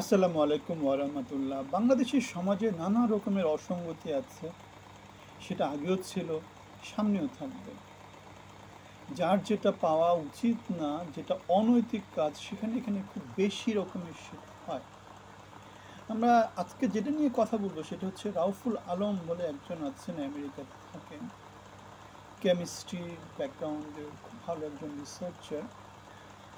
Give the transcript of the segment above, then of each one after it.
আসসালামু আলাইকুম ওয়ারাহমাতুল্লাহ। বাংলাদেশের সমাজে নানা রকমের অসঙ্গতি আছে। সেটা আগেও ছিল, সামনেও থাকবে। যার যেটা পাওয়া উচিত না, যেটা অনৈতিক কাজ, সেখানে এখানে খুব বেশি রকমের সেটা হয়। আমরা আজকে যেটা নিয়ে কথা বলবো সেটা হচ্ছে রাউফুল আলম বলে একজন আছেন, আমেরিকাতে থাকেন, কেমিস্ট্রি ব্যাকগ্রাউন্ডের খুব ভালো একজন রিসার্চার।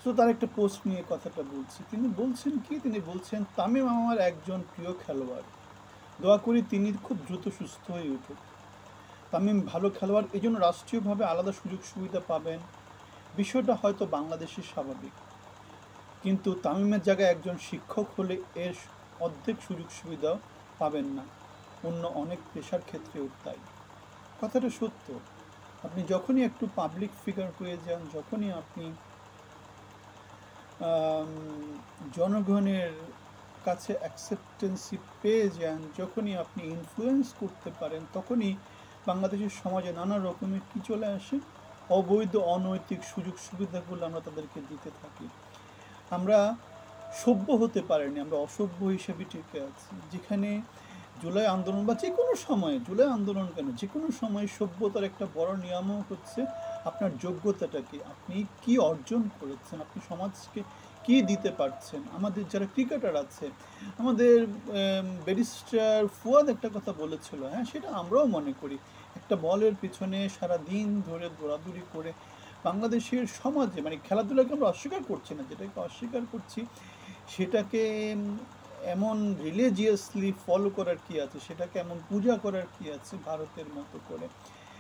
তো তার একটা পোস্ট নিয়ে কথাটা বলছি। তিনি বলছেন কি, তিনি বলছেন তামিম আমার একজন প্রিয় খেলোয়াড়, দোয়া করি তিনি খুব দ্রুত সুস্থ হয়ে উঠুক। তামিম ভালো খেলোয়াড়, এই জন্য রাষ্ট্রীয়ভাবে আলাদা সুযোগ সুবিধা পাবেন, বিষয়টা হয়তো বাংলাদেশের স্বাভাবিক। কিন্তু তামিমের জায়গায় একজন শিক্ষক হলে এর অর্ধেক সুযোগ সুবিধাও পাবেন না। অন্য অনেক পেশার ক্ষেত্রেও তাই। কথাটা সত্য। আপনি যখনই একটু পাবলিক ফিগার হয়ে যান, যখনই আপনি আম, জনগণের কাছে অ্যাকসেপ্টেন্সি পেয়ে যান, যখনই আপনি ইনফ্লুয়েন্স করতে পারেন, তখনই বাংলাদেশের সমাজে নানা রকমের কি চলে আসে, অবৈধ অনৈতিক সুযোগ সুবিধাগুলো আমরা তাদেরকে দিতে থাকি। আমরা সভ্য হতে পারিনি, আমরা অসভ্য হিসেবে টিকে আছি। যেখানে জুলাই আন্দোলন বা যে কোনো সময়ে, জুলাই আন্দোলন কেন, যে কোনো সময় সভ্যতার একটা বড় নিয়ামক হচ্ছে আপনার যোগ্যতাটা কি, আপনি কি অর্জন করেছেন, আপনি সমাজকে কি দিতে পারছেন। আমাদের যারা ক্রিকেটার আছে, আমাদের ব্যারিস্টার ফুয়াদ একটা কথা বলেছিল, হ্যাঁ সেটা আমরাও মনে করি। একটা বলের পিছনে সারা দিন ধরে দৌড়াদৌড়ি করে বাংলাদেশের সমাজে, মানে খেলাধুলাকে আমরা অস্বীকার করছি না, যেটাকে অস্বীকার করছি সেটাকে এমন রিলিজিয়াসলি ফলো করার কি আছে, সেটাকে এমন পূজা করার কি আছে ভারতের মতো করে।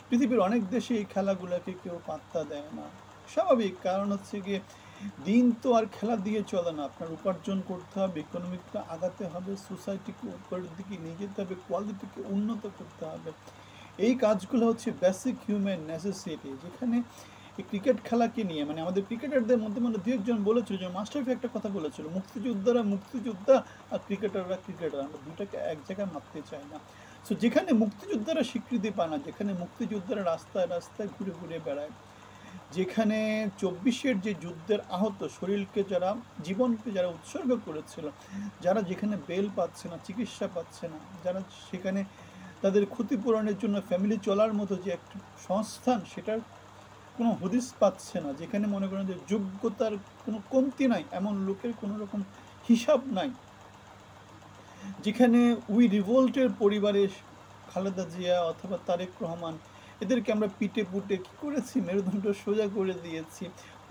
পৃথিবীর অনেক দেশে এই খেলাগুলোকে কেউ পাত্তা দেয় না। স্বাভাবিক, কারণ হচ্ছে গিয়ে দিন তো আর খেলা দিয়ে চলে না, আপনার উপার্জন করতে হবে, ইকোনমিকটা আগাতে হবে, সোসাইটিকে উপরের দিকে নিয়ে যেতে হবে, কোয়ালিটিকে উন্নত করতে হবে। এই কাজগুলো হচ্ছে বেসিক হিউম্যান নেসেসিটি। যেখানে এই ক্রিকেট খেলাকে নিয়ে, মানে আমাদের ক্রিকেটারদের মধ্যে মানে দু একজন বলেছিল, যে মাস্টারফি একটা কথা বলেছিল, মুক্তিযোদ্ধারা মুক্তিযোদ্ধা আর ক্রিকেটাররা ক্রিকেটার, আমরা দুটাকে এক জায়গায় মারতে চাই না। সো যেখানে মুক্তিযোদ্ধারা স্বীকৃতি পায় না, যেখানে মুক্তিযোদ্ধারা রাস্তায় রাস্তায় ঘুরে ঘুরে বেড়ায়, যেখানে 24-এর যে যুদ্ধের আহত শরীরকে যারা, জীবনকে যারা উৎসর্গ করেছিল, যারা যেখানে বেল পাচ্ছে না, চিকিৎসা পাচ্ছে না, যারা সেখানে তাদের ক্ষতিপূরণের জন্য ফ্যামিলি চলার মতো যে একটা সংস্থান, সেটার কোনো হদিস পাচ্ছে না, যেখানে মনে করেন যে যোগ্যতার কোনো কমতি নাই, এমন লোকের কোনো রকম হিসাব নাই, যেখানে উই রিভোল্টের পরিবারের খালেদা জিয়া অথবা তারেক রহমান, এদেরকে আমরা পিটে পুটে কী করেছি, মেরুদণ্ড সোজা করে দিয়েছি,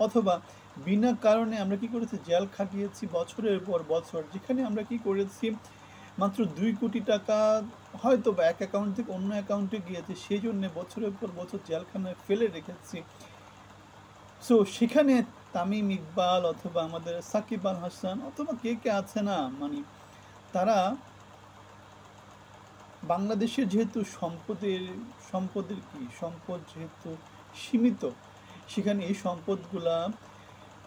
অথবা বিনা কারণে আমরা কি করেছি, জেল খাটিয়েছি বছরের পর বছর, যেখানে আমরা কি করেছি, মাত্র 2 কোটি টাকা হয়তো বা এক অ্যাকাউন্ট থেকে অন্য অ্যাকাউন্টে গিয়েছে, সেই জন্যে বছরের পর বছর জেলখানায় ফেলে রেখেছি। সো সেখানে তামিম ইকবাল অথবা আমাদের সাকিব আল হাসান অথবা কে কে আছে না, মানে তারা বাংলাদেশের যেহেতু সম্পদের কি সম্পদ যেহেতু সীমিত, সেখানে এই সম্পদগুলা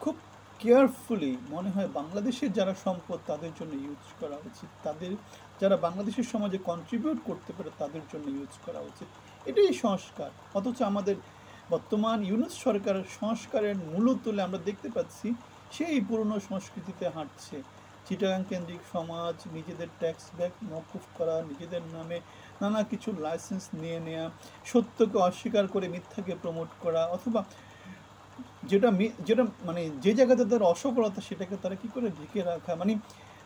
খুব কেয়ারফুলি মনে হয় বাংলাদেশের যারা সম্পদ তাদের জন্য ইউজ করা উচিত, তাদের যারা বাংলাদেশের সমাজে কন্ট্রিবিউট করতে পারে তাদের জন্য ইউজ করা উচিত। এটাই সংস্কার। অথচ আমাদের বর্তমান ইউনূস সরকারের সংস্কারের মূল তুলে আমরা দেখতে পাচ্ছি সেই পুরনো সংস্কৃতিতে হাঁটছে। চিটাগাং কেন্দ্রিক সমাজ, নিজেদের ট্যাক্স ব্যাক মওকুফ করা, নিজেদের নামে নানা কিছু লাইসেন্স নিয়ে নেওয়া, সত্যকে অস্বীকার করে মিথ্যাকে প্রমোট করা, অথবা যেটা মানে যে জায়গাতে তাদের অসফলতা সেটাকে তারা কি করে ঢেকে রাখা, মানে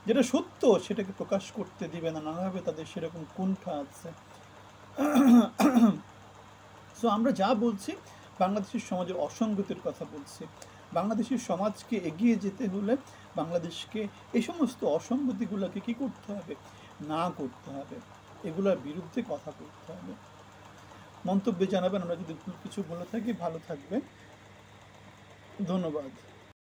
যেটা সত্য সেটাকে প্রকাশ করতে দিবে না, নানাভাবে তাদের সেরকম কুণ্ঠা আছে। সো আমরা যা বলছি, বাংলাদেশের সমাজের অসঙ্গতির কথা বলছি। বাংলাদেশের সমাজকে এগিয়ে যেতে হলে বাংলাদেশকে এই সমস্ত অসঙ্গতিগুলোকে কি করতে হবে, না করতে হবে, এগুলোর বিরুদ্ধে কথা বলতে হবে। মন্তব্যে জানাবেন, আমরা যদি ভুল কিছু বলে থাকি। ভালো থাকবেন, ধন্যবাদ।